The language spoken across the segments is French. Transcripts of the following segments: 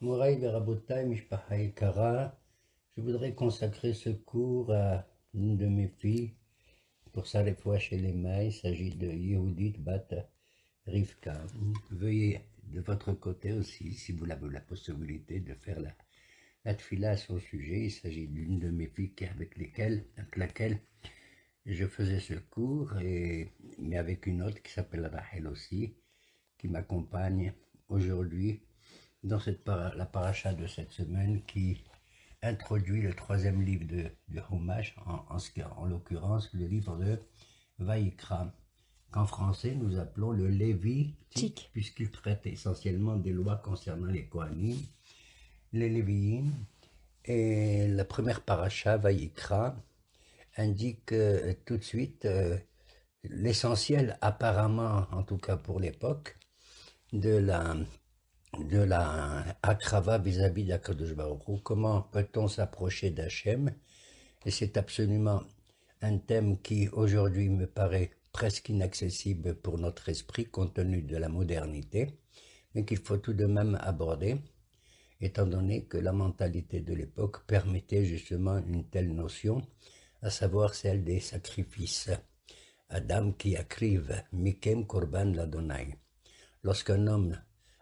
Mouraï Berabotai, Mishpacha Kara, je voudrais consacrer ce cours à une de mes filles. Pour ça, les fois chez les mains, il s'agit de Yehudit Bat Rivka. Veuillez de votre côté aussi, si vous avez la possibilité, de faire la tfila à son sujet. Il s'agit d'une de mes filles avec laquelle je faisais ce cours, mais avec une autre qui s'appelle Rachel aussi, qui m'accompagne aujourd'hui dans la paracha de cette semaine qui introduit le troisième livre de Humash, en l'occurrence le livre de Vaïkra, qu'en français nous appelons le Lévitique, puisqu'il traite essentiellement des lois concernant les Kohanim, les Lévi'im. Et la première paracha, Vaïkra, indique tout de suite l'essentiel, apparemment, en tout cas pour l'époque, de la akrava vis-à-vis d'Akadosh Baruch Hu. Comment peut-on s'approcher d'Hachem? Et c'est absolument un thème qui aujourd'hui me paraît presque inaccessible pour notre esprit compte tenu de la modernité, mais qu'il faut tout de même aborder, étant donné que la mentalité de l'époque permettait justement une telle notion, à savoir celle des sacrifices. Adam qui akriv, mikem korban ladonai. Lorsqu'un homme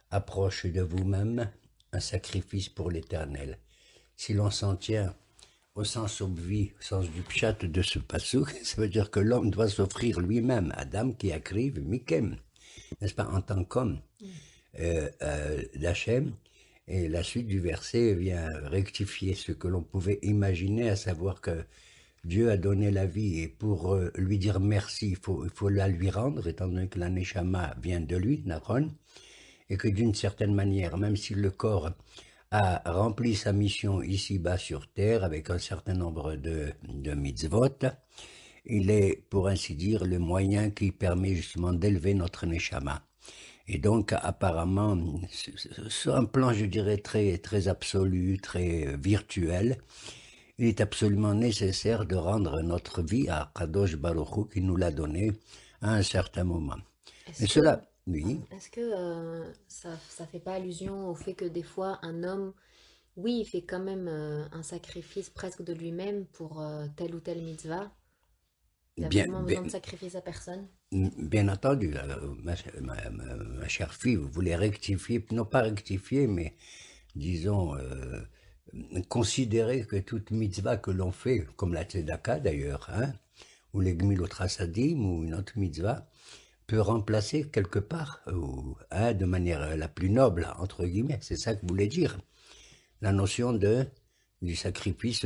approche de vous-même un sacrifice pour l'Éternel. Si l'on s'en tient au sens obvi, au sens du pshat de ce passouk, ça veut dire que l'homme doit s'offrir lui-même, Adam qui akriv, mikem, n'est-ce pas, en tant qu'homme d'Hachem. Et la suite du verset vient rectifier ce que l'on pouvait imaginer, à savoir que Dieu a donné la vie et pour lui dire merci, il faut la lui rendre, étant donné que la Neshama vient de lui, Naron, et que d'une certaine manière, même si le corps a rempli sa mission ici-bas sur terre avec un certain nombre de mitzvot, il est, pour ainsi dire, le moyen qui permet justement d'élever notre Neshama. Et donc, apparemment, sur un plan, je dirais, très, très absolu, très virtuel, il est absolument nécessaire de rendre notre vie à Kadosh Baruch Hu qui nous l'a donné à un certain moment. Est-ce Et que, cela, oui, est-ce que ça fait pas allusion au fait que des fois un homme, oui, il fait quand même un sacrifice presque de lui-même pour telle ou telle mitzvah. Il a bien, vraiment besoin de bien, sacrifier sa personne. bien entendu, ma chère fille, vous voulez rectifier, non pas rectifier, mais disons, considérer que toute mitzvah que l'on fait, comme la tzedaka d'ailleurs, hein, ou les gmilot trasadim, ou une autre mitzvah, peut remplacer quelque part, hein, de manière la plus noble, entre guillemets, c'est ça que vous voulez dire, la notion du sacrifice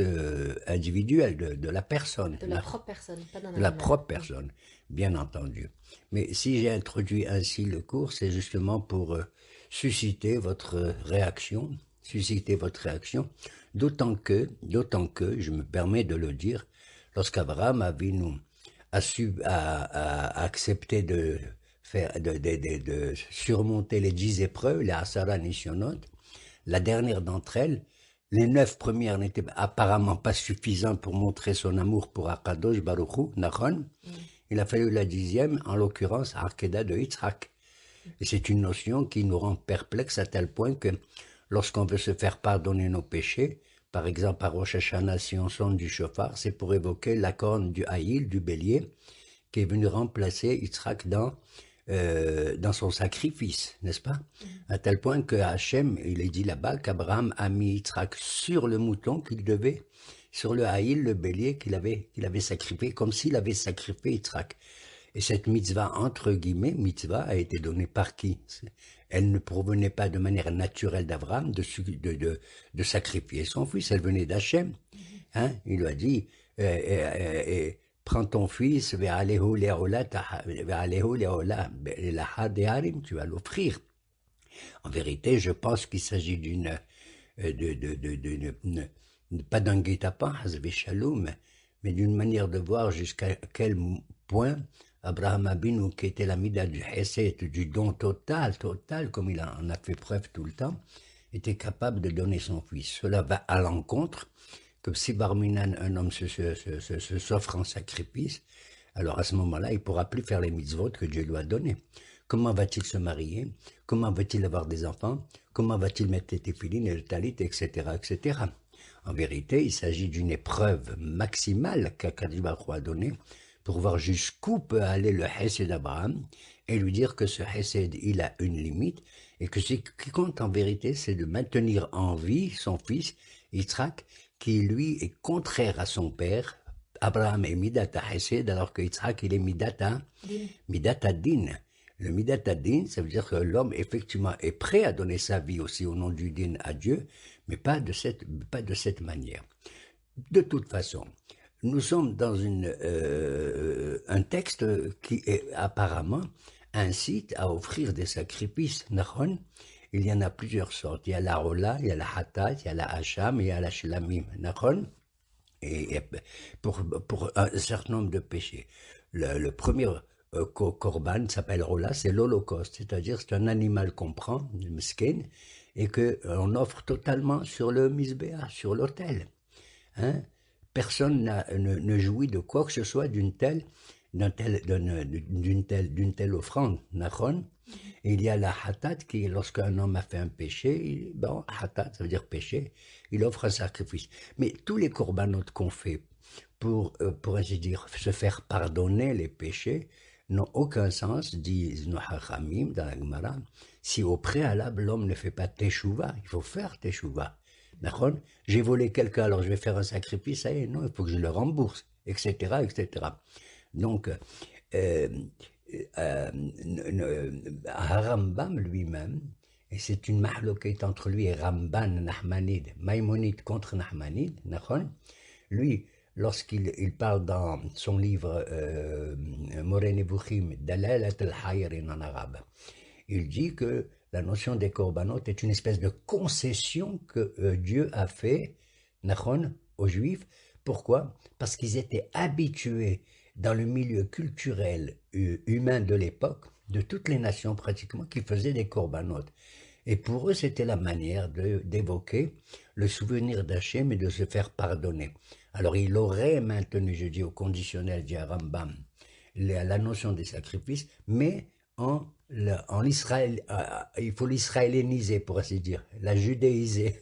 individuel de la personne. De la propre personne, pas d'un De la animal. propre Oui. personne, bien entendu. Mais si j'ai introduit ainsi le cours, c'est justement pour susciter votre réaction, d'autant que, je me permets de le dire, lorsqu'Abraham a accepté de faire, de surmonter les 10 épreuves, les Asara Nishonot, la dernière d'entre elles, les 9 premières n'étaient apparemment pas suffisantes pour montrer son amour pour Akadosh Baruch Hu, Nachon. Mm. Il a fallu la 10e, en l'occurrence Arkeda de Yitzhak. Et c'est une notion qui nous rend perplexes à tel point que lorsqu'on veut se faire pardonner nos péchés, par exemple à Rosh Hashanah, si on sonne du chauffard, c'est pour évoquer la corne du haïl, du bélier, qui est venu remplacer Yitzhak dans son sacrifice, n'est-ce pas? Mm. À tel point que Hachem, il est dit là-bas qu'Abraham a mis Yitzhak sur le mouton qu'il devait, sur le haïl, le bélier qu'il avait sacrifié, comme s'il avait sacrifié Yitzhak. Et cette mitzvah, entre guillemets, mitzvah, a été donnée par qui? Elle ne provenait pas de manière naturelle d'Abraham de sacrifier son fils, elle venait d'Hachem. Mhm. Hein? Il lui a dit, prends ton fils, tu vas l'offrir. En vérité, je pense qu'il s'agit pas d'un guet-apens, shalom, mais d'une manière de voir jusqu'à quel point Abraham Abinu, qui était la mida du Hesed, du don total, comme il en a fait preuve tout le temps, était capable de donner son fils. Cela va à l'encontre que si Barminan, un homme s'offre en sacrifice, alors à ce moment-là, il ne pourra plus faire les mitzvot que Dieu lui a donnés. comment va-t-il se marier, comment va-t-il avoir des enfants, comment va-t-il mettre les téphilines et le talit, etc., etc. En vérité, il s'agit d'une épreuve maximale qu'Akadosh Baruch Hu a donnée pour voir jusqu'où peut aller le Hesed d'Abraham et lui dire que ce Hesed, il a une limite et que ce qui compte en vérité, c'est de maintenir en vie son fils, Yitzhak, qui lui est contraire à son père. Abraham est Midata Hesed alors que Yitzhak, il est Din. Midata Din. Le Midata Din, ça veut dire que l'homme effectivement est prêt à donner sa vie aussi au nom du Din à Dieu, mais pas de cette manière. De toute façon, nous sommes dans un texte qui est, apparemment incite à offrir des sacrifices. Nahon, il y en a plusieurs sortes. Il y a la Rola, il y a la Hatat, il y a la Hacham, il y a la Shlamim. Nahon, et pour un certain nombre de péchés. Le premier korban s'appelle Rola, c'est l'Holocauste, c'est-à-dire c'est un animal qu'on prend, le meskin, et qu'on offre totalement sur le misbéa, sur l'autel. Hein? Personne ne jouit de quoi que ce soit d'une telle offrande. Nachon. Et il y a la hatat qui, lorsqu'un homme a fait un péché, bon, hatat, ça veut dire péché, il offre un sacrifice. Mais tous les corbanotes qu'on fait pour ainsi dire, se faire pardonner les péchés, n'ont aucun sens, disent nos hachamim dans la Gemara, si au préalable l'homme ne fait pas teshuva. Il faut faire teshuva. D'accord? J'ai volé quelqu'un, alors je vais faire un sacrifice, ça y est, non, il faut que je le rembourse, etc., etc. Donc, euh, Rambam lui-même, et c'est une mahloquette entre lui et Ramban Nahmanide, Maïmonide contre Nahmanide, lui, lorsqu'il parle dans son livre Moreh Nevuchim, Dalalat al-Hayrin en arabe, il dit que la notion des korbanot est une espèce de concession que Dieu a fait, Nachon, aux Juifs. Pourquoi? Parce qu'ils étaient habitués dans le milieu culturel humain de l'époque, de toutes les nations pratiquement, qui faisaient des korbanot. Et pour eux, c'était la manière d'évoquer le souvenir d'Hachem et de se faire pardonner. Alors il aurait maintenu, je dis au conditionnel, dit Rambam, la notion des sacrifices, mais en Israël, il faut l'israéléniser, pour ainsi dire, la judéiser,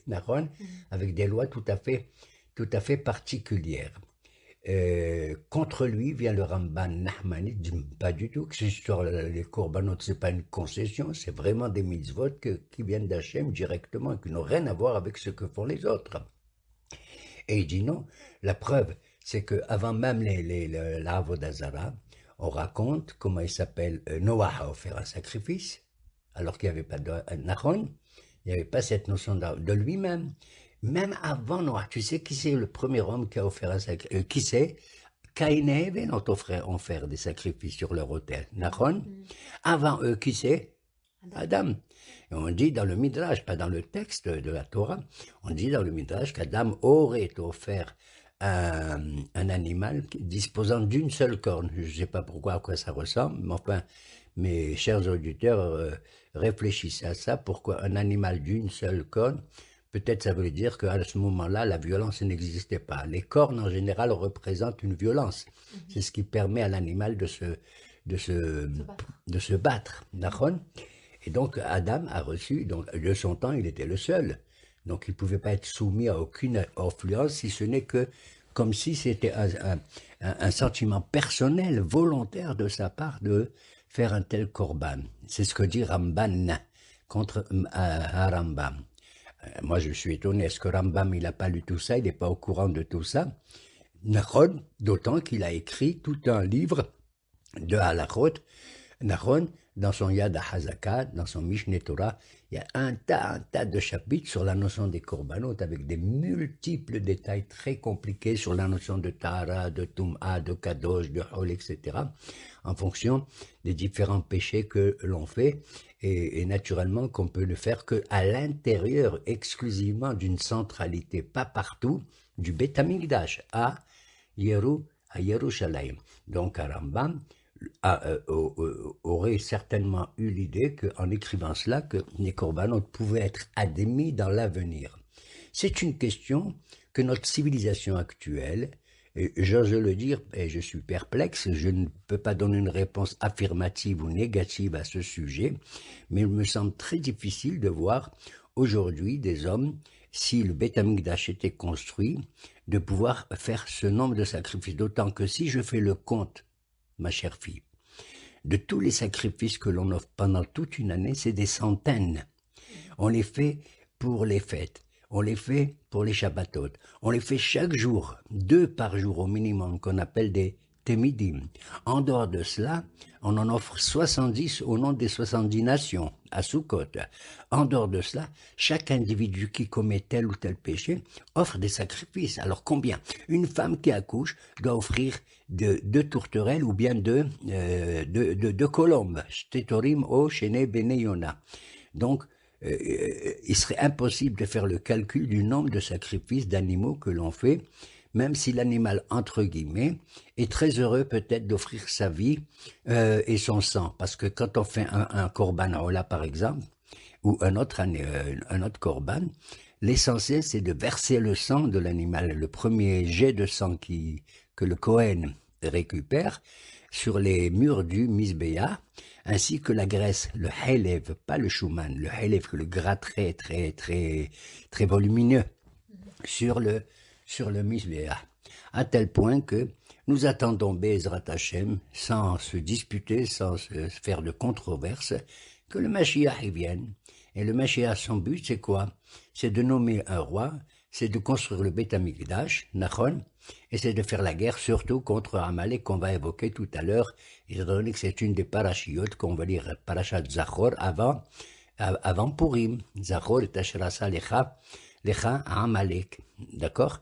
avec des lois tout à fait particulières. Contre lui vient le Ramban Nahmani, dit pas du tout que cette histoire, les korbanot, c'est pas une concession, c'est vraiment des mitzvot qui viennent d'Hachem directement, qui n'ont rien à voir avec ce que font les autres. Et il dit non, la preuve, c'est qu'avant même la Avodazara, on raconte comment il s'appelle, Noah a offert un sacrifice, alors qu'il n'y avait pas de Nahon, il n'y avait pas cette notion de lui-même. Même avant Noah, tu sais qui c'est le premier homme qui a offert un sacrifice? Qui c'est? Caïn et Ève ont offert des sacrifices sur leur autel. Nahon. Avant eux, qui c'est? Adam. Et on dit dans le Midrash, pas dans le texte de la Torah, on dit dans le Midrash qu'Adam aurait offert un animal disposant d'une seule corne. Je ne sais pas pourquoi, à quoi ça ressemble, mais enfin, mes chers auditeurs, réfléchissez à ça. Pourquoi un animal d'une seule corne? Peut-être ça veut dire qu'à ce moment-là, la violence n'existait pas. Les cornes, en général, représentent une violence. C'est ce qui permet à l'animal de se battre. D'accord? Et donc, Adam a reçu, donc, de son temps, il était le seul. Donc, il ne pouvait pas être soumis à aucune influence, si ce n'est que comme si c'était un sentiment personnel, volontaire de sa part de faire un tel korban. C'est ce que dit Ramban contre Rambam. Moi, je suis étonné. Est-ce que Rambam, il n'a pas lu tout ça? Il n'est pas au courant de tout ça? Nahon, d'autant qu'il a écrit tout un livre de halachot. Nahon, dans son Yad HaZakat, dans son Mishneh Torah, il y a un tas de chapitres sur la notion des korbanot, avec des multiples détails très compliqués sur la notion de Tahara, de Tum'a, de Kadosh, de Hol, etc., en fonction des différents péchés que l'on fait, et naturellement qu'on peut le faire qu'à l'intérieur exclusivement d'une centralité, pas partout, du Beth Amikdash à Yerushalayim. Donc à Rambam, aurait certainement eu l'idée qu'en écrivant cela, que les korbanot pouvaient être admis dans l'avenir. C'est une question que notre civilisation actuelle J'ose le dire, et je suis perplexe, je ne peux pas donner une réponse affirmative ou négative à ce sujet, mais il me semble très difficile de voir aujourd'hui des hommes, si le Beth Amikdash était construit, de pouvoir faire ce nombre de sacrifices. D'autant que si je fais le compte, ma chère fille, de tous les sacrifices que l'on offre pendant toute une année, c'est des centaines. On les fait pour les fêtes, on les fait pour les Shabbatot, on les fait chaque jour, 2 par jour au minimum, qu'on appelle des Temidim. En dehors de cela, on en offre 70 au nom des 70 nations, à Sukkot. En dehors de cela, chaque individu qui commet tel ou tel péché offre des sacrifices. Alors combien? Une femme qui accouche doit offrir deux tourterelles ou bien deux colombes. Shtetorim o shene bene Yona. Donc, il serait impossible de faire le calcul du nombre de sacrifices d'animaux que l'on fait, même si l'animal, entre guillemets, est très heureux peut-être d'offrir sa vie et son sang. Parce que quand on fait un korban ola, par exemple, ou un autre korban, l'essentiel, c'est de verser le sang de l'animal, le premier jet de sang que le Kohen récupère sur les murs du Misbéa, ainsi que la graisse, le helev, pas le shuman, le helev, le gras très, très, très, très volumineux, sur le Misbéa. À tel point que nous attendons Bezrat Hashem, sans se disputer, sans se faire de controverse, que le Mashiach y vienne. Et le Mashiach, son but, c'est quoi? C'est de nommer un roi, c'est de construire le Beth Amikdash, Nachon, et c'est de faire la guerre surtout contre Amalek qu'on va évoquer tout à l'heure, étant donné que c'est une des parachiotes qu'on va lire, parachat Zachor, avant Purim. Zachor et Asherasa Lecha Amalek. D'accord?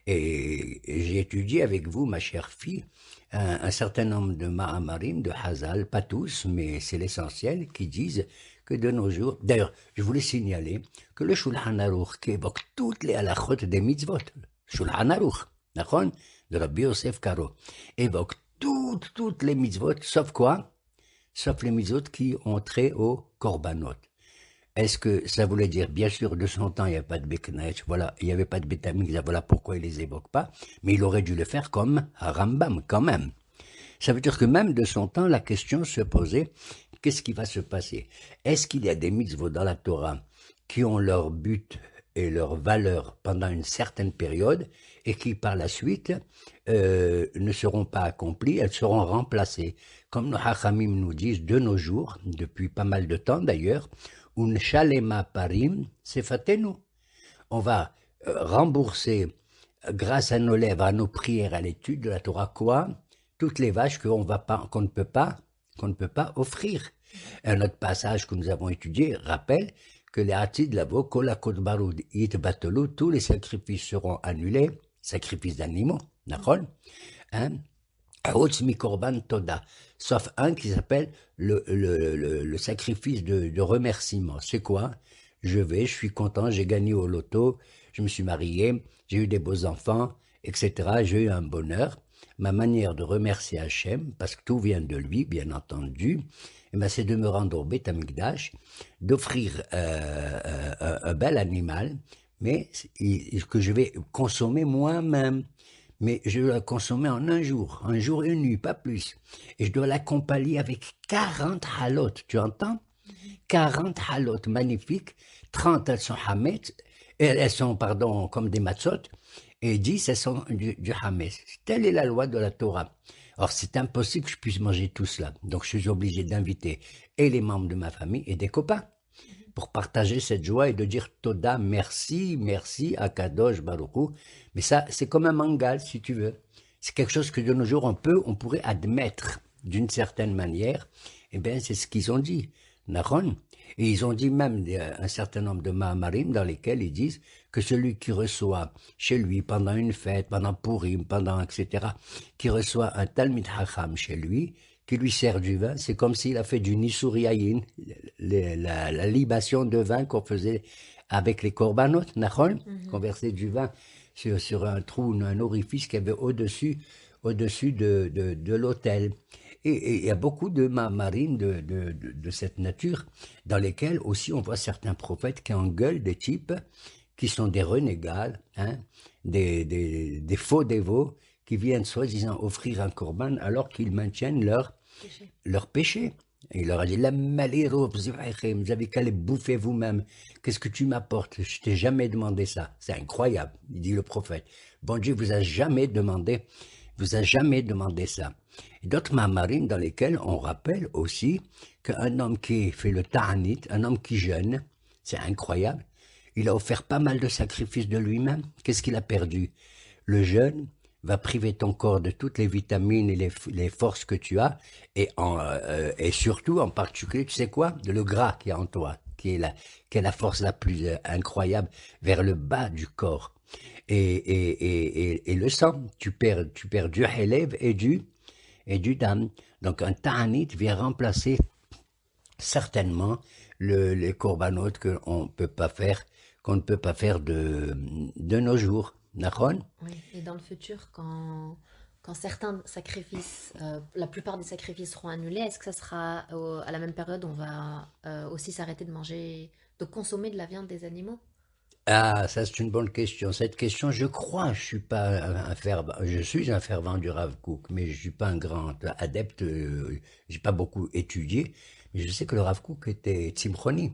Et j'ai étudié avec vous, ma chère fille, un certain nombre de Mahamarim, de Hazal, pas tous, mais c'est l'essentiel, qui disent que de nos jours, d'ailleurs, je voulais signaler que le Shulchan Aruch, qui évoque toutes les halachot des mitzvot, Shulchan Aruch, de Rabbi Yosef Karo, évoque toutes les mitzvot, sauf quoi? Sauf les mitzvot qui ont trait aux korbanot. Est-ce que ça voulait dire, bien sûr, de son temps, il n'y avait pas de Beknesh, voilà, il n'y avait pas de Beth Amikdash, voilà pourquoi il les évoque pas, mais il aurait dû le faire comme Rambam, quand même. Ça veut dire que même de son temps, la question se posait, qu'est-ce qui va se passer? Est-ce qu'il y a des mitzvot dans la Torah qui ont leur but et leur valeur pendant une certaine période et qui par la suite ne seront pas accomplies, elles seront remplacées. Comme nos Hachamim nous disent de nos jours, depuis pas mal de temps d'ailleurs, un shalema parim sefatenu. On va rembourser grâce à nos lèvres, à nos prières, à l'étude de la Torah, quoi? Toutes les vaches qu'on ne peut pas offrir. Un autre passage que nous avons étudié rappelle que les Hatid Lavo, Kolakot Barud, It Batelu, tous les sacrifices seront annulés, sacrifices d'animaux, d'accord? Hein? Korban Toda, sauf un qui s'appelle le sacrifice de remerciement. C'est quoi? Je suis content, j'ai gagné au loto, je me suis marié, j'ai eu des beaux enfants, etc. J'ai eu un bonheur. Ma manière de remercier Hachem, parce que tout vient de lui, bien entendu, eh ben, c'est de me rendre au Beth Amikdash, d'offrir un bel animal, mais que je vais consommer moi-même. Mais je dois le consommer en un jour et une nuit, pas plus. Et je dois l'accompagner avec 40 halot, tu entends? 40 halot magnifiques, 30 elles sont hametz, elles sont, pardon, comme des matzot, et 10 elles sont du hametz. Telle est la loi de la Torah. Or, c'est impossible que je puisse manger tout cela. Donc, je suis obligé d'inviter et les membres de ma famille et des copains pour partager cette joie et de dire Toda, merci, merci à Kadosh Baruch Hu. Mais ça, c'est comme un mangal, si tu veux. C'est quelque chose que de nos jours, on pourrait admettre d'une certaine manière. Eh bien, c'est ce qu'ils ont dit. Nahon. Et ils ont dit même un certain nombre de Mahamarim dans lesquels ils disent que celui qui reçoit chez lui pendant une fête, pendant Purim, etc., qui reçoit un Talmid Hacham chez lui, qui lui sert du vin, c'est comme s'il a fait du Nisuriayin, la libation de vin qu'on faisait avec les korbanot, Nahon, qu'on versait du vin sur un trou, un orifice qu'il y avait au-dessus de l'autel. Et il y a beaucoup de marines de cette nature, dans lesquelles aussi on voit certains prophètes qui engueulent des types qui sont des renégats, hein, des faux dévots, qui viennent soi-disant offrir un korban alors qu'ils maintiennent Péché. leur péché. Et il leur a dit, la maliro, vous avez qu'à les bouffer vous-même. Qu'est-ce que tu m'apportes? Je t'ai jamais demandé ça. C'est incroyable, il dit le prophète. Bon Dieu vous a jamais demandé ça. Et d'autres mamarines dans lesquels on rappelle aussi qu'un homme qui fait le ta'anit, un homme qui jeûne, c'est incroyable, il a offert pas mal de sacrifices de lui-même. Qu'est-ce qu'il a perdu? Le jeûne va priver ton corps de toutes les vitamines et les forces que tu as, et surtout, en particulier, tu sais quoi? De le gras qui est en toi, qui est la force la plus incroyable vers le bas du corps. Et le sang, tu perds du haleb et du dam. Donc un ta'anit vient remplacer certainement les corbanotes qu'on ne peut pas faire de nos jours. D'accord? Oui. Et dans le futur, quand certains sacrifices, la plupart des sacrifices seront annulés, est-ce que ça sera à la même période, on va aussi s'arrêter de manger, de consommer de la viande des animaux? Ah, ça c'est une bonne question. Cette question, je crois, je suis un fervent du Rav Kook, mais je suis pas un grand adepte. J'ai pas beaucoup étudié, mais je sais que le Rav Kook était tzimchoni,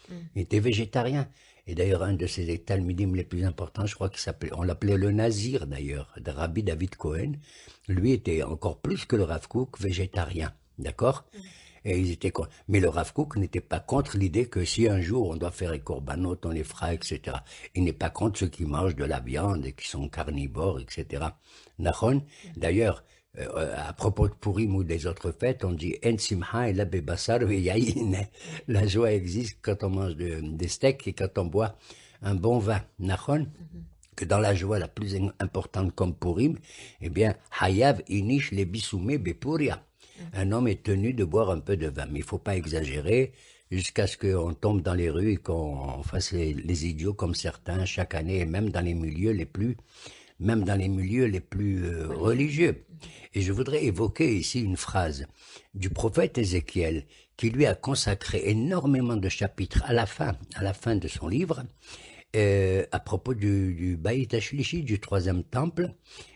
Mm. il était végétarien. Et d'ailleurs, un de ses talmidim les plus importants, je crois on l'appelait le Nazir d'ailleurs, de Rabbi David Cohen. Lui était encore plus que le Rav Kook végétarien, d'accord? Mm. Et ils étaient mais le Rav Kook n'était pas contre l'idée que si un jour on doit faire les corbanotes, on les fera, etc. Il n'est pas contre ceux qui mangent de la viande et qui sont carnivores, etc. Nahon. D'ailleurs, à propos de Purim ou des autres fêtes, on dit En simha et la bebassar veyayin. La joie existe quand on mange des steaks et quand on boit un bon vin. Nahon. Mhm. Que dans la joie la plus importante comme Purim, eh bien, Hayav inish le bisoume bepuria. Mm. Un homme est tenu de boire un peu de vin, mais il ne faut pas exagérer jusqu'à ce qu'on tombe dans les rues et qu'on fasse les idiots comme certains chaque année, et même dans les milieux les plus Religieux. religieux. Mhm. Et je voudrais évoquer ici une phrase du prophète Ézéchiel qui lui a consacré énormément de chapitres à la fin de son livre, à propos du Baït Hashlishi, du troisième temple,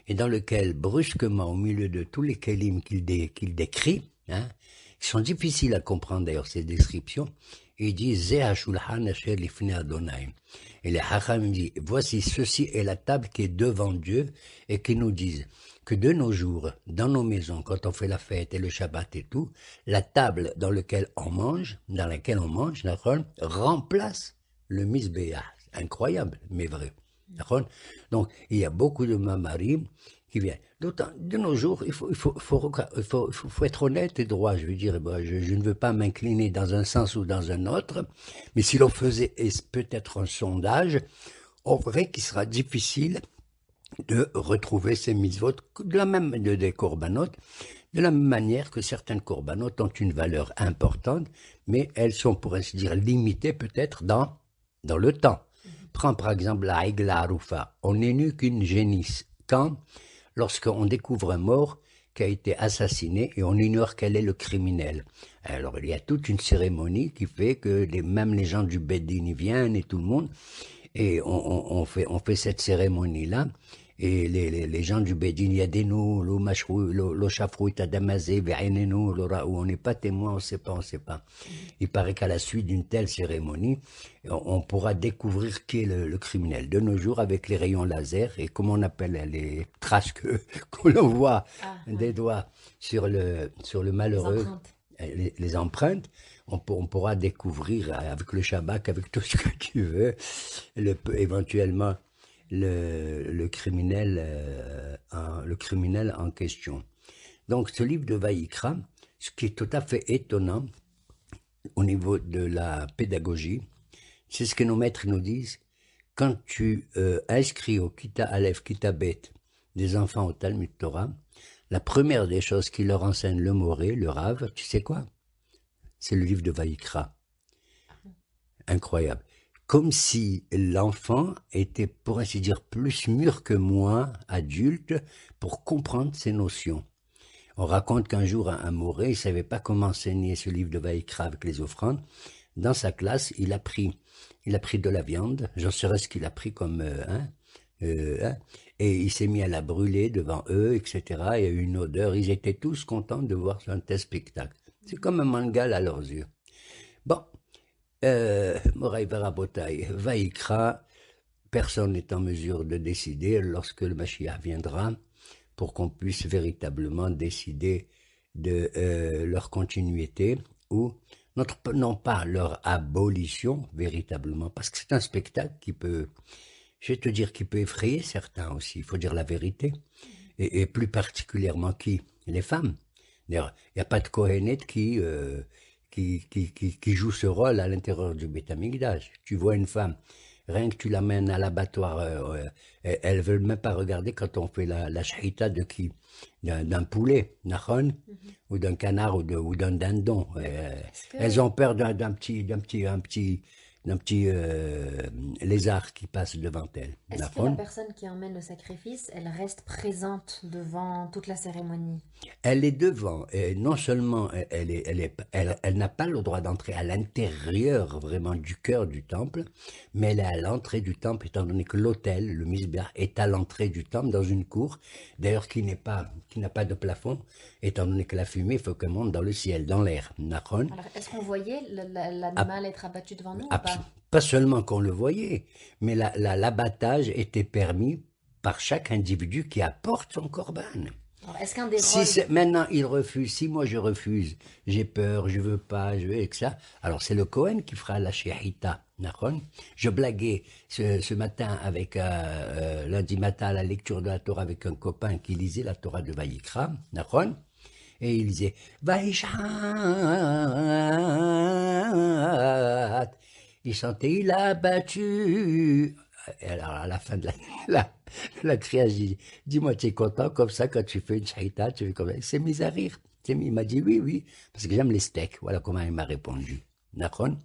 et dans lequel, brusquement, au milieu de tous les kelim qu'il décrit, hein, qui sont difficiles à comprendre d'ailleurs ces descriptions, il dit Zeh hashulchan asher lifnei Adonai. Et les Hacham dit voici, ceci est la table qui est devant Dieu, et qui nous disent que de nos jours, dans nos maisons, quand on fait la fête et le Shabbat et tout, la table dans laquelle on mange, d'accord, remplace le misbéah. Incroyable, mais vrai. D'accord. Donc, il y a beaucoup de mamarim qui viennent. D'autant, de nos jours, il faut être honnête et droit. Je veux dire, je ne veux pas m'incliner dans un sens ou dans un autre, mais si l'on faisait peut-être un sondage, on verrait qu'il sera difficile de retrouver ces mitzvot des corbanotes, de la même manière que certaines corbanotes ont une valeur importante, mais elles sont, pour ainsi dire, limitées peut-être dans le temps. Mhm. Prends par exemple la Aigla Arufa. On n'est nu qu'une génisse. Quand? Lorsqu'on découvre un mort qui a été assassiné et on ignore quel est le criminel. Alors il y a toute une cérémonie qui fait que même les gens du Beddin y viennent et tout le monde, et on fait cette cérémonie-là. Et les gens du Bédine, il y a des nous, le chafrou, tadamazé, ve'enenu, où on n'est pas témoin, on ne sait pas. Mhm. Il paraît qu'à la suite d'une telle cérémonie, on pourra découvrir qui est le criminel. De nos jours, avec les rayons laser, et comme on appelle les traces qu'on voit Ah, des ouais. doigts sur le Les malheureux, empreintes. les empreintes, on pourra découvrir avec le Shabbat, avec tout ce que tu veux, éventuellement le criminel en question. Donc ce livre de Vaïkra, ce qui est tout à fait étonnant au niveau de la pédagogie, c'est ce que nos maîtres nous disent. Quand tu inscris au Kita Aleph, Kita Bet, des enfants au Talmud Torah, la première des choses qui leur enseigne le Moré, le Rav, tu sais quoi? C'est le livre de Vaïkra. Ah bon. Incroyable. Comme si l'enfant était, pour ainsi dire, plus mûr que moi, adulte, pour comprendre ces notions. On raconte qu'un jour, un Moré, il ne savait pas comment enseigner ce livre de Vaïkra avec les offrandes. Dans sa classe, il a pris de la viande, j'en sais ce qu'il a pris comme, hein, et il s'est mis à la brûler devant eux, etc. Il y a eu une odeur, ils étaient tous contents de voir un tel spectacle. C'est comme un mangal à leurs yeux. Bon, Moraï Varabotaï, Vaïkra, personne n'est en mesure de décider lorsque le Mashiach viendra pour qu'on puisse véritablement décider de leur continuité ou non pas leur abolition véritablement, parce que c'est un spectacle qui peut, je vais te dire, qui peut effrayer certains aussi, il faut dire la vérité, et plus particulièrement qui? Les femmes. D'ailleurs, il n'y a pas de Kohenet qui joue ce rôle à l'intérieur du Beth Amikdash. Tu vois une femme, rien que tu l'amènes à l'abattoir, elle ne veut même pas regarder quand on fait la shahita de qui? D'un poulet, nachon, Mhm. ou d'un canard ou d'un dindon. Est-ce Elles que, ont peur d'un petit lézard qui passe devant elles. est-ce que la Nachon. personne qui emmène le sacrifice, elle reste présente devant toute la cérémonie? Elle est devant, et non seulement elle n'a pas le droit d'entrer à l'intérieur vraiment du cœur du temple, mais elle est à l'entrée du temple, étant donné que l'autel, le misbah, est à l'entrée du temple, dans une cour, d'ailleurs qui n'a pas de plafond, étant donné que la fumée, il faut qu'elle monte dans le ciel, dans l'air. Nachon. Alors, est-ce qu'on voyait Ab- l'animal être abattu devant nous ou abs- pas? Pas seulement qu'on le voyait, mais l'abattage était permis par chaque individu qui apporte son corban. Alors, est-ce qu'un des Si rôles... maintenant il refuse, si moi je refuse, j'ai peur, je veux pas, je veux et que ça, alors c'est le Cohen qui fera la shehita, d'accord. Je blaguais ce matin avec lundi matin à la lecture de la Torah avec un copain qui lisait la Torah de Vayikra, d'accord. Et il disait Vaishat. Il sentait, il a battu. Et alors, à la fin de la triage, dis-moi, tu es content comme ça quand tu fais une shaita, tu fais comme ça. Il s'est mis à rire. Il m'a dit oui, oui, parce que j'aime les steaks. Voilà comment il m'a répondu. D'accord. Mhm.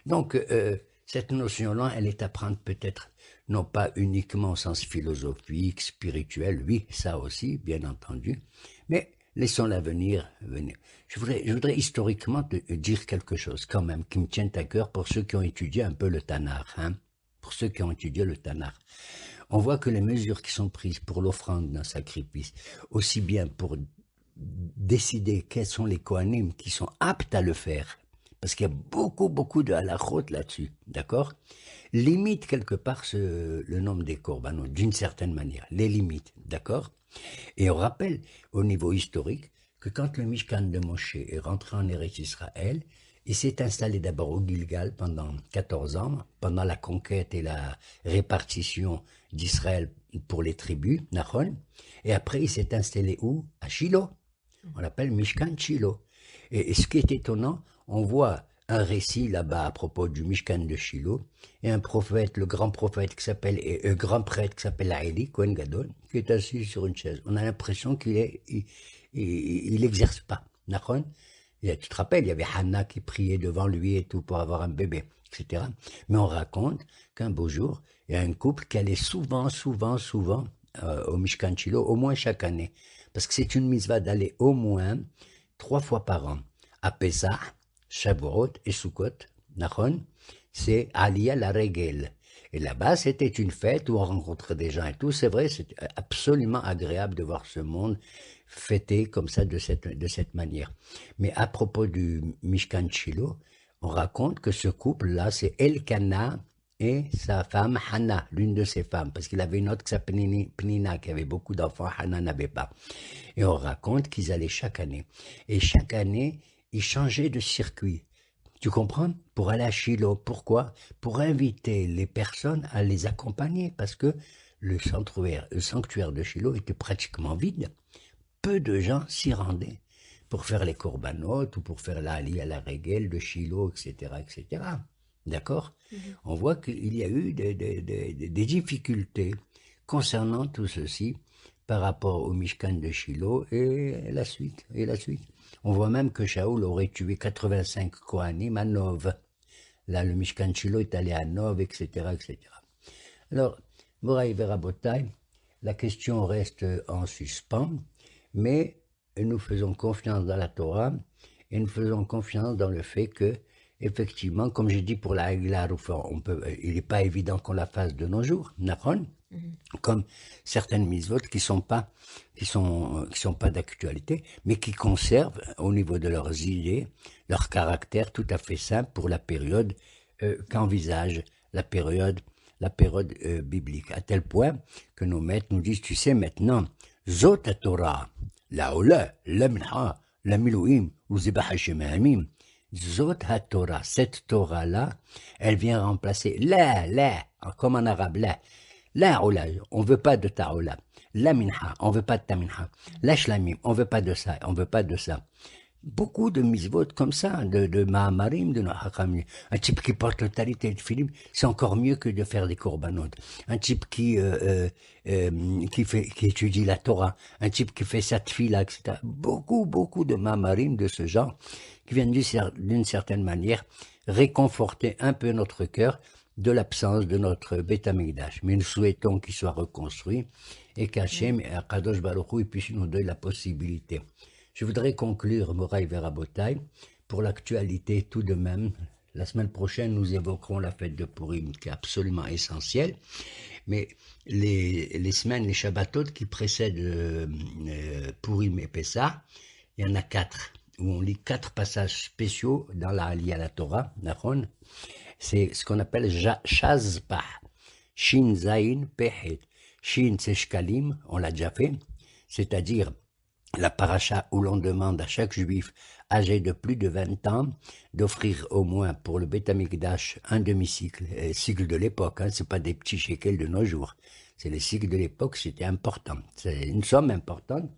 Donc, cette notion-là, elle est à prendre peut-être, non pas uniquement au sens philosophique, spirituel, oui, ça aussi, bien entendu, mais laissons l'avenir venir. Je voudrais historiquement te dire quelque chose, quand même, qui me tient à cœur pour ceux qui ont étudié un peu le Tanakh, hein, pour ceux qui ont étudié le Tanakh. On voit que les mesures qui sont prises pour l'offrande d'un sacrifice, aussi bien pour décider quels sont les Kohanim qui sont aptes à le faire, parce qu'il y a beaucoup de halachot là-dessus, d'accord? Limite quelque part le nombre des korbanot, d'une certaine manière, les limites, d'accord? Et on rappelle au niveau historique que quand le Mishkan de Moshe est rentré en Eretz Israël, il s'est installé d'abord au Gilgal pendant 14 ans, pendant la conquête et la répartition d'Israël pour les tribus, Nachon, et après il s'est installé où? À Shiloh. On l'appelle Mishkan Shiloh. Et ce qui est étonnant, on voit un récit là-bas à propos du Mishkan de Shiloh, et un prophète, le grand prophète qui s'appelle, et un grand prêtre qui s'appelle Aïli, Kohen Gadol, qui est assis sur une chaise. On a l'impression il exerce pas. Nachon. Tu te rappelles, il y avait Hannah qui priait devant lui et tout pour avoir un bébé, etc. Mais on raconte qu'un beau jour, il y a un couple qui allait souvent au Mishkan Shiloh, au moins chaque année. Parce que c'est une mitzvah d'aller au moins 3 fois par an. À Pessah, Shavuot et Sukkot, Nachon, c'est Aliyah la Regel. Et là-bas, c'était une fête où on rencontrait des gens et tout. C'est vrai, c'est absolument agréable de voir ce monde fêté comme ça, de cette manière. Mais à propos du Mishkan Shiloh, on raconte que ce couple-là, c'est Elkana et sa femme Hannah, l'une de ses femmes, parce qu'il avait une autre qui s'appelait Pnina, qui avait beaucoup d'enfants, Hannah n'avait pas. Et on raconte qu'ils allaient chaque année. Et chaque année, ils changeaient de circuit. Tu comprends? Pour aller à Shiloh. Pourquoi? Pour inviter les personnes à les accompagner, parce que le sanctuaire de Shiloh était pratiquement vide. Peu de gens s'y rendaient pour faire les corbanotes ou pour faire la Ali à la Régel de Shiloh, etc., etc. D'accord? Mhm. On voit qu'il y a eu des difficultés concernant tout ceci par rapport au Mishkan de Shiloh et la suite, et la suite. On voit même que Shaoul aurait tué 85 Kohanim à Nov. Là, le Mishkan Shiloh est allé à Nov, etc., etc. Alors, Moraï Verabotai, la question reste en suspens, mais nous faisons confiance dans la Torah et nous faisons confiance dans le fait que, effectivement, comme j'ai dit pour la Hagla, il n'est pas évident qu'on la fasse de nos jours, Nahon, comme certaines mitzvot qui sont pas d'actualité, mais qui conservent au niveau de leurs idées, leur caractère tout à fait simple pour la période qu'envisage la période biblique, à tel point que nos maîtres nous disent, tu sais maintenant, Zot Torah, la Ola, la Minha, la Milouim, ou Zibah Hashemamim, Zot Torah, cette Torah-là, elle vient remplacer comme en arabe, la Ola, on veut pas de ta Ola. La Minha, on veut pas de ta Minha. La Shlamim, on veut pas de ça, on veut pas de ça. Beaucoup de misvot comme ça, de Mahamarim, de Nahakam. Un type qui porte le talit et le filim, c'est encore mieux que de faire des korbanot. Un type qui étudie la Torah, un type qui fait sa tfila, etc. Beaucoup de Mahamarim de ce genre, qui viennent d'une certaine manière réconforter un peu notre cœur de l'absence de notre Beth Amikdash. Mais nous souhaitons qu'il soit reconstruit et qu'Hachem et Akadosh Baruch Hu puissent nous donner la possibilité. Je voudrais conclure Moraï Verabotai pour l'actualité tout de même. La semaine prochaine, nous évoquerons la fête de Purim qui est absolument essentielle. Mais les semaines, les Shabbatot qui précèdent Purim et Pessah, il y en a 4, où on lit 4 passages spéciaux dans la Aliyah la Torah, Nahon. C'est ce qu'on appelle Shazbah. Shin Zayin Pehet. Shin c'est Shkalim, on l'a déjà fait, c'est-à-dire la paracha où l'on demande à chaque juif âgé de plus de 20 ans d'offrir au moins pour le Beth Amikdash un demi-cycle, cycle de l'époque, hein, c'est pas des petits shekels de nos jours, c'est les cycles de l'époque, c'était important, c'est une somme importante,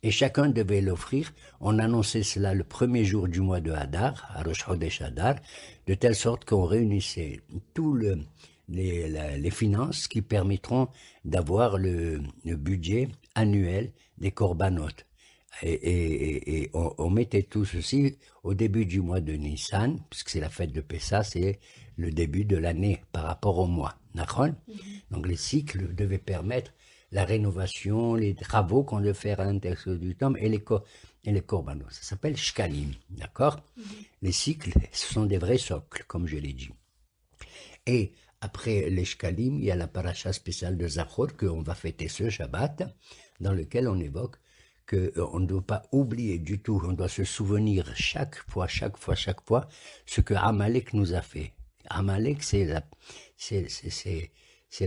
et chacun devait l'offrir. On annonçait cela le premier jour du mois de Hadar, à Rosh Chodesh Hadar, de telle sorte qu'on réunissait tous les finances qui permettront d'avoir le budget annuel des corbanotes. Et on mettait tout ceci au début du mois de Nissan, puisque c'est la fête de Pessah, c'est le début de l'année par rapport au mois. Donc les cycles devaient permettre la rénovation, les travaux qu'on devait faire à l'intérieur du temps et les corbanotes. Ça s'appelle shkalim, d'accord? Les cycles, ce sont des vrais socles, comme je l'ai dit. Et après les shkalim, il y a la paracha spéciale de Zachor qu'on va fêter ce Shabbat, dans lequel on évoque qu'on ne doit pas oublier du tout, on doit se souvenir chaque fois, ce que Amalek nous a fait. Amalek, c'est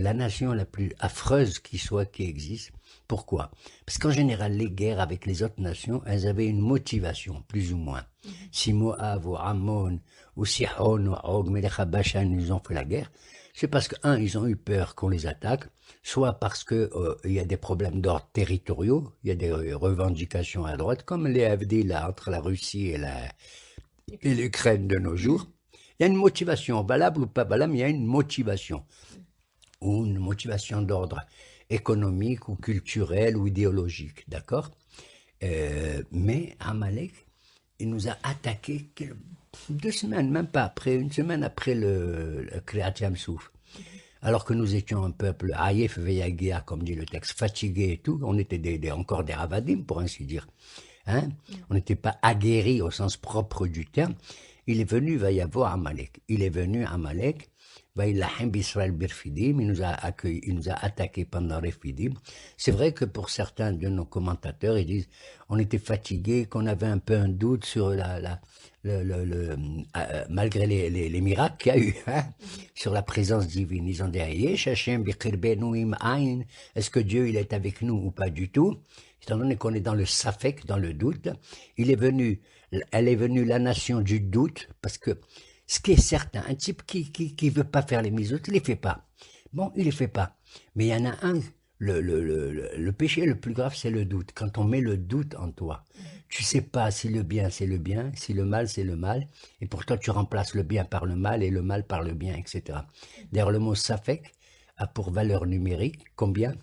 la nation la plus affreuse qui existe. Pourquoi? Parce qu'en général, les guerres avec les autres nations, elles avaient une motivation, plus ou moins. Si Moab ou Ammon ou Sihon ou Og, Melech HaBashan, ils ont fait la guerre, c'est parce que, ils ont eu peur qu'on les attaque, soit parce que il y a des problèmes d'ordre territoriaux, il y a des revendications à droite, comme les AfD là, entre la Russie et l'Ukraine de nos jours. Il y a une motivation, valable ou pas valable, mais il y a une motivation. Ou une motivation d'ordre économique ou culturel ou idéologique, d'accord? Mais Amalek, il nous a attaqué 2 semaines, même pas après, 1 semaine après le Kriyat Yam Souf. Alors que nous étions un peuple Ayef Veyagia, comme dit le texte, fatigué et tout, on était encore des Avadim, pour ainsi dire. Hein? On n'était pas aguerris au sens propre du terme. Il est venu, va y avoir Amalek. Il est venu Amalek, il nous a accueillis, il nous a attaqués pendant Refidim. C'est vrai que pour certains de nos commentateurs, ils disent, on était fatigués, qu'on avait un peu un doute sur malgré les miracles qu'il y a eu, hein, sur la présence divine. Ils ont dit, est-ce que Dieu, il est avec nous ou pas du tout? Étant donné qu'on est dans le safek, dans le doute, elle est venue la nation du doute, parce que ce qui est certain, un type qui veut pas faire les mitzvot, il les fait pas. Bon, il les fait pas. Mais il y en a un, le péché le plus grave, c'est le doute. Quand on met le doute en toi, tu sais pas si le bien c'est le bien, si le mal c'est le mal, et pourtant tu remplaces le bien par le mal et le mal par le bien, etc. D'ailleurs, le mot safek a pour valeur numérique combien?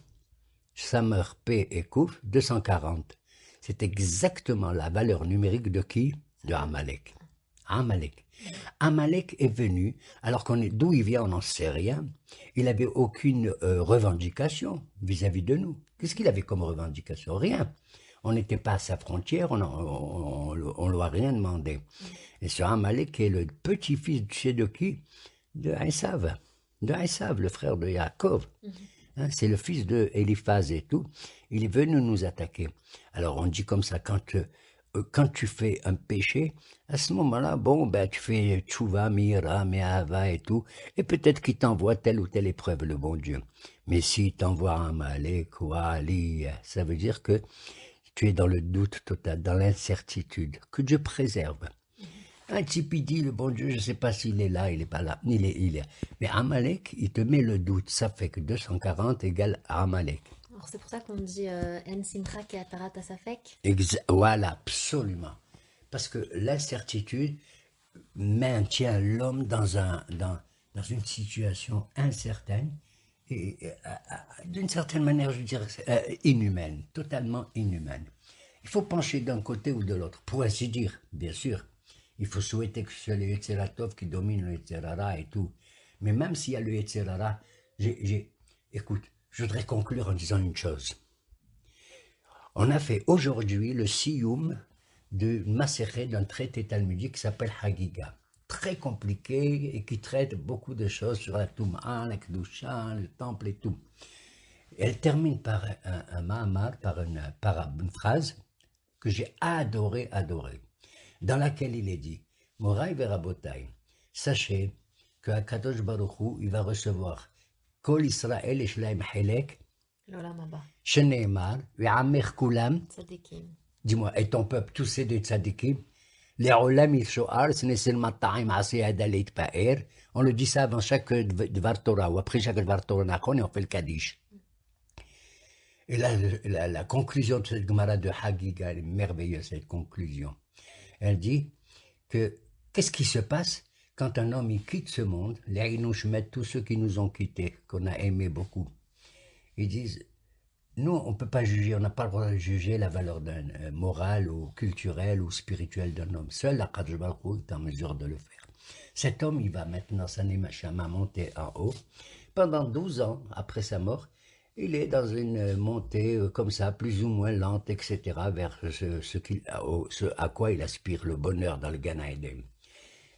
Samer, P et Kouf, 240. C'est exactement la valeur numérique de qui? De Amalek. Amalek est venu, alors d'où il vient, on n'en sait rien. Il n'avait aucune revendication vis-à-vis de nous. Qu'est-ce qu'il avait comme revendication? Rien. On n'était pas à sa frontière, on lui a rien demandé. Et ce Amalek est le petit-fils, tu sais de qui? De Esav. De Esav, le frère de Yaakov. Hein, c'est le fils de Eliphaz et tout. Il est venu nous attaquer. Alors on dit comme ça, quand tu fais un péché, à ce moment-là, bon, ben tu fais tchouva, mira, me'ava et tout, et peut-être qu'il t'envoie telle ou telle épreuve, le bon Dieu. Mais s'il t'envoie un Amalek ou Ali, ça veut dire que tu es dans le doute total, dans l'incertitude, que Dieu préserve. Un type, il dit, le bon Dieu, je ne sais pas s'il est là, il n'est pas là. Il est. Mais Amalek, il te met le doute. Ça fait que 240 égale Amalek. Alors c'est pour ça qu'on dit En Sintra qui Atarat Asafek. Voilà, absolument. Parce que l'incertitude maintient l'homme dans une situation incertaine et d'une certaine manière, je dirais, inhumaine, totalement inhumaine. Il faut pencher d'un côté ou de l'autre, pour ainsi dire, bien sûr. Il faut souhaiter que ce soit le Yetzeratov qui domine le Yetzerara et tout. Mais même s'il y a le Yetzerara, écoute, je voudrais conclure en disant une chose. On a fait aujourd'hui le Siyum de Maserhet d'un traité talmudique qui s'appelle Hagiga. Très compliqué et qui traite beaucoup de choses sur la Touma, la Kedusha, le temple et tout. Et elle termine par un Mahamar, par une phrase que j'ai adoré, dans laquelle il est dit Moraï Verabotai, sachez que Akadosh Baruch Hu, il va recevoir Kol Israël et Shlaim Helek, L'Olam Abba. Sheneemar, Ve'amer Kulam, Tzadikim. dis-moi, et ton peuple, tous ces des tzadikim, les Olam Yishoar, ce n'est seulement Ta'im Asiyad Aleit Pa'er, on le dit ça avant chaque Dvar Torah, ou après chaque Dvar Torah Nachon, et on fait le Kaddish. Et là, la conclusion de cette Gemara de Hagiga, elle est merveilleuse, cette conclusion. Elle dit que qu'est-ce qui se passe quand un homme il quitte ce monde, les Inouchmet, tous ceux qui nous ont quittés, qu'on a aimé beaucoup. Ils disent, nous, on ne peut pas juger, on n'a pas le droit de juger la valeur morale ou culturelle ou spirituelle d'un homme. Seul la Kadosh Baruch Hu est en mesure de le faire. Cet homme, il va maintenant, Sané Shama, monter en haut. Pendant 12 ans, après sa mort, il est dans une montée comme ça, plus ou moins lente, etc., vers ce à quoi il aspire, le bonheur dans le Gan Eden.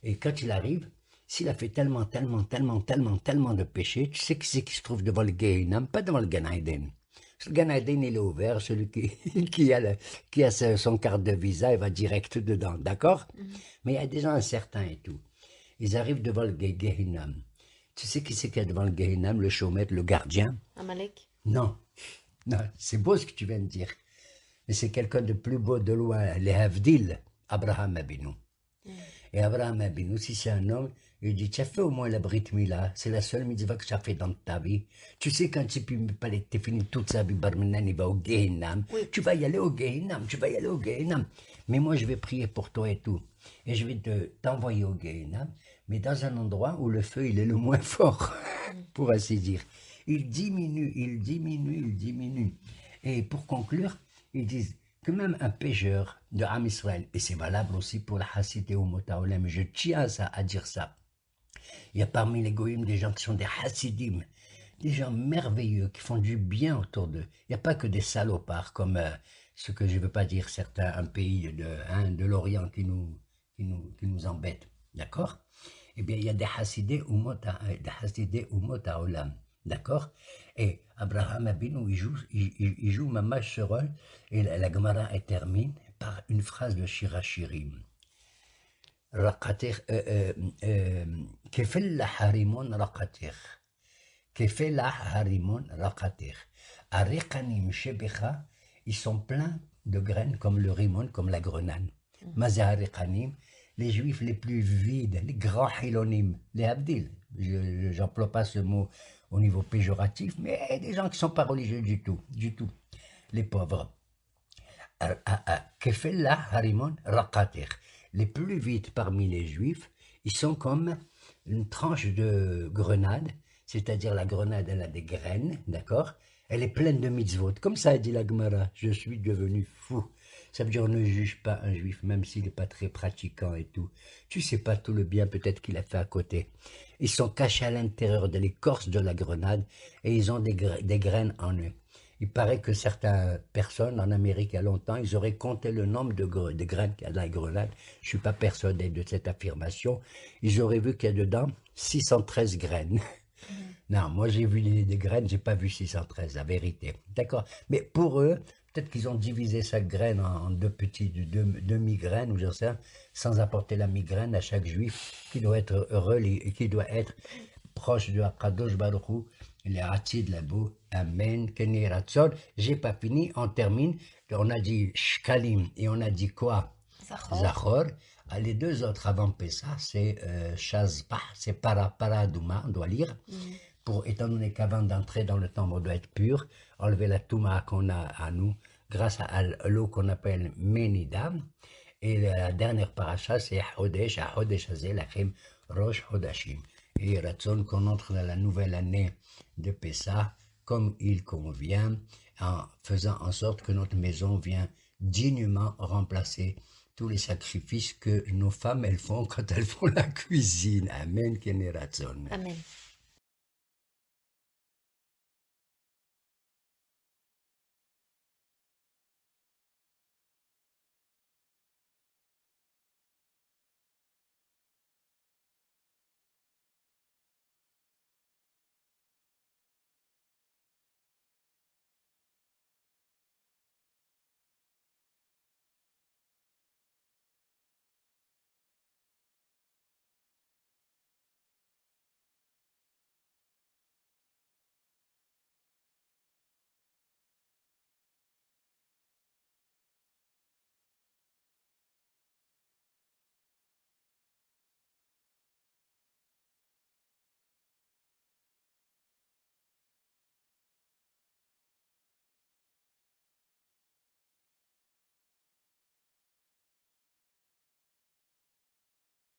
Et quand il arrive, s'il a fait tellement de péchés, tu sais qui c'est qui se trouve devant le Gehinnom, pas devant le Gan Eden. Le Gan Eden, il est ouvert, celui qui a son carte de visa, il va direct dedans, d'accord? Mais il y a des gens incertains et tout. Ils arrivent devant le Gehinnom. Tu sais qui c'est qu'il y a devant le Gehinnom, le chomètre, le gardien? Amalek. Non, non, c'est beau ce que tu viens de dire. Mais c'est quelqu'un de plus beau de loin, les Havdil, Abraham Abinu. Et Abraham Abinu, si c'est un homme, il dit, tu as fait au moins la Brit Mila, c'est la seule mitzvah que tu as fait dans ta vie. Tu sais, quand tu as fini toute sa vie, Barmenan, il va au Gehinnom. Oui. Tu vas y aller au Gehinnom, tu vas y aller au Gehinnom. Mais moi, je vais prier pour toi et tout. Et je vais t'envoyer au Gehinnom, mais dans un endroit où le feu, il est le moins fort, pour ainsi dire. Il diminue. Et pour conclure, ils disent que même un pécheur de Am Israël, et c'est valable aussi pour la Hassidé ou Motaolem, je tiens à dire ça. Il y a parmi les goïms des gens qui sont des Hassidim, des gens merveilleux qui font du bien autour d'eux. Il n'y a pas que des salopards comme ce que je ne veux pas dire certains, un pays de l'Orient qui nous embête. D'accord? Eh bien, il y a des Hassidé ou Motaolam. D'accord? Et Abraham Abinu, il joue mamash ce rôle, et la Gemara elle termine par une phrase de Shirachirim. Kefella harimon raqatir. Kefella harimon raqatir. Arekanim shebecha, ils sont pleins de graines comme le rimon, comme la grenade. Mazarekanim, les juifs les plus vides, les grands hilonim, les abdil. J'emploie pas ce mot au niveau péjoratif, mais des gens qui ne sont pas religieux du tout, les pauvres. Kefella harimon raqatir. Les plus vite parmi les juifs, ils sont comme une tranche de grenade, c'est-à-dire la grenade, elle a des graines, d'accord? Elle est pleine de mitzvot. Comme ça dit la Gemara, je suis devenu fou. Ça veut dire on ne juge pas un juif, même s'il n'est pas très pratiquant et tout. Tu sais pas tout le bien peut-être qu'il a fait à côté. Ils sont cachés à l'intérieur de l'écorce de la grenade et ils ont des graines en eux. Il paraît que certaines personnes en Amérique, il y a longtemps, ils auraient compté le nombre de graines qu'il y a dans la grenade. Je ne suis pas persuadé de cette affirmation. Ils auraient vu qu'il y a dedans 613 graines. Mhm. Non, moi j'ai vu des graines, j'ai pas vu 613, la vérité. D'accord. Mais pour eux, peut-être qu'ils ont divisé chaque graine en deux petites demi-graines, ou j'en sais rien, sans apporter la migraine à chaque juif qui doit être qui doit être proche de Akadosh Baruch Hu, les Hatid là-bas. Amen. Kenny Ratzon. J'ai pas fini, on termine. On a dit Shkalim et on a dit quoi? Zachor. Zachor. Ah, les deux autres avant Pessah, c'est Shazbah, c'est Paradouma, on doit lire. Mhm. Étant donné qu'avant d'entrer dans le temple, on doit être pur, enlever la Touma qu'on a à nous, grâce à l'eau qu'on appelle Menida. Et la dernière paracha, c'est Hodesh, à Hodesh Lachem, Rosh Hodashim. Et Ratson qu'on entre dans la nouvelle année de Pessah comme il convient, en faisant en sorte que notre maison vient dignement remplacer tous les sacrifices que nos femmes elles font quand elles font la cuisine. Amen, Kene Ratson. Amen.